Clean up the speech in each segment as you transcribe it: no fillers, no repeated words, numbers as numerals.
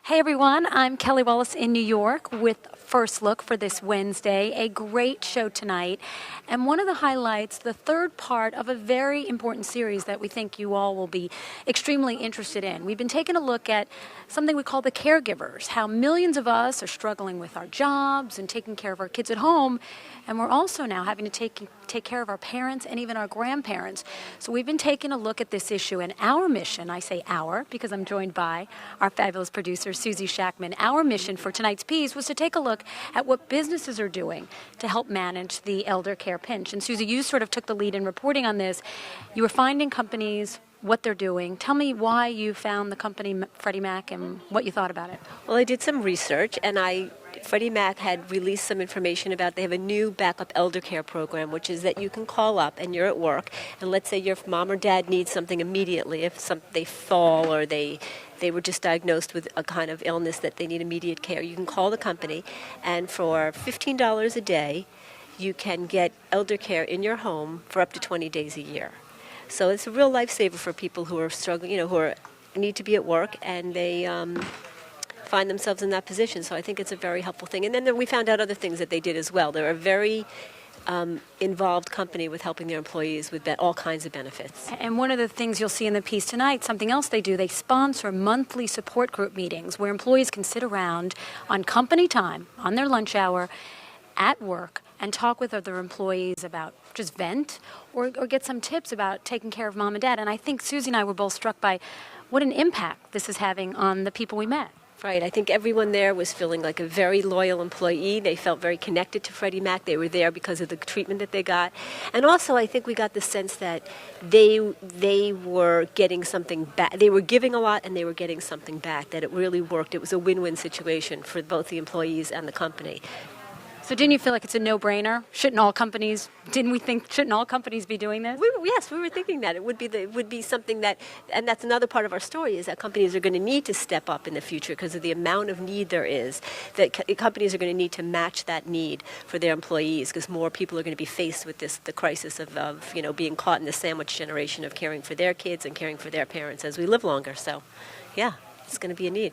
Hey everyone, I'm Kelly Wallace in New York with First Look for this Wednesday. A great show tonight. And one of the highlights, the third part of a very important series that we think you all will be extremely interested in. We've been taking a look at something we call the caregivers, how millions of us are struggling with our jobs and taking care of our kids at home. And we're also now having to take care of our parents and even our grandparents. So we've been taking a look at this issue, and our mission, I say our because I'm joined by our fabulous producer, Susie Shackman. Our mission for tonight's piece was to take a look at what businesses are doing to help manage the elder care pinch. And Susie, you sort of took the lead in reporting on this. You were finding companies, what they're doing. Tell me why you found the company Freddie Mac and what you thought about it. Well, I did some research, and Freddie Mac had released some information about they have a new backup elder care program, which is that you can call up and you're at work, and let's say your mom or dad needs something immediately. If they fall or they were just diagnosed with a kind of illness that they need immediate care, you can call the company, and for $15 a day, you can get elder care in your home for up to 20 days a year. So it's a real lifesaver for people who are struggling, who need to be at work, and they find themselves in that position. So I think it's a very helpful thing. And then we found out other things that they did as well. They're a very involved company with helping their employees with all kinds of benefits. And one of the things you'll see in the piece tonight, something else they do, they sponsor monthly support group meetings where employees can sit around on company time, on their lunch hour, at work, and talk with other employees about just vent or get some tips about taking care of mom and dad. And I think Susie and I were both struck by what an impact this is having on the people we met. Right. I think everyone there was feeling like a very loyal employee. They felt very connected to Freddie Mac. They were there because of the treatment that they got. And also, I think we got the sense that they were getting something back. They were giving a lot and they were getting something back, that it really worked. It was a win-win situation for both the employees and the company. So didn't you feel like it's a no-brainer? Shouldn't all companies be doing this? Yes, we were thinking that. It would be something that, and that's another part of our story, is that companies are going to need to step up in the future because of the amount of need there is, that companies are going to need to match that need for their employees because more people are going to be faced with the crisis of being caught in the sandwich generation of caring for their kids and caring for their parents as we live longer. So, yeah. It's going to be a need.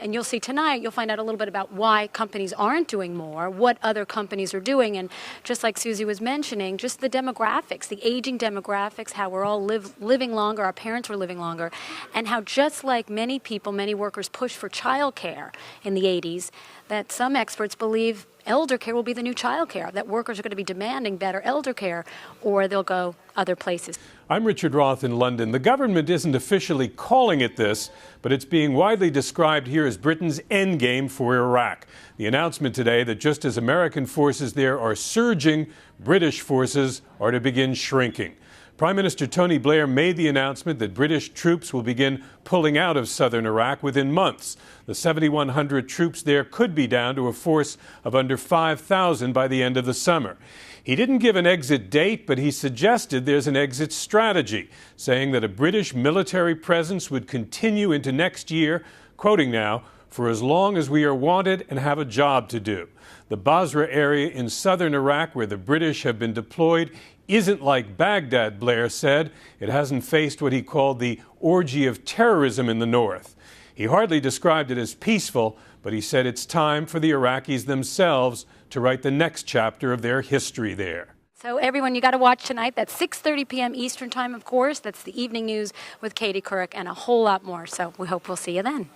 And you'll see tonight, you'll find out a little bit about why companies aren't doing more, what other companies are doing, and just like Susie was mentioning, just the demographics, the aging demographics, how we're all living longer, our parents were living longer, and how just like many people, many workers pushed for child care in the 80s, that some experts believe elder care will be the new child care, that workers are going to be demanding better elder care, or they'll go other places. I'm Richard Roth in London. The government isn't officially calling it this, but it's being widely described here as Britain's endgame for Iraq. The announcement today that just as American forces there are surging, British forces are to begin shrinking. Prime Minister Tony Blair made the announcement that British troops will begin pulling out of southern Iraq within months. The 7,100 troops there could be down to a force of under 5,000 by the end of the summer. He didn't give an exit date, but he suggested there's an exit strategy, saying that a British military presence would continue into next year, quoting now, for as long as we are wanted and have a job to do. The Basra area in southern Iraq, where the British have been deployed, isn't like Baghdad, Blair said. It hasn't faced what he called the orgy of terrorism in the north. He hardly described it as peaceful, but he said it's time for the Iraqis themselves to write the next chapter of their history there. So everyone, you got to watch tonight. That's 6:30 p.m. Eastern Time, of course. That's the evening news with Katie Couric and a whole lot more. So we hope we'll see you then.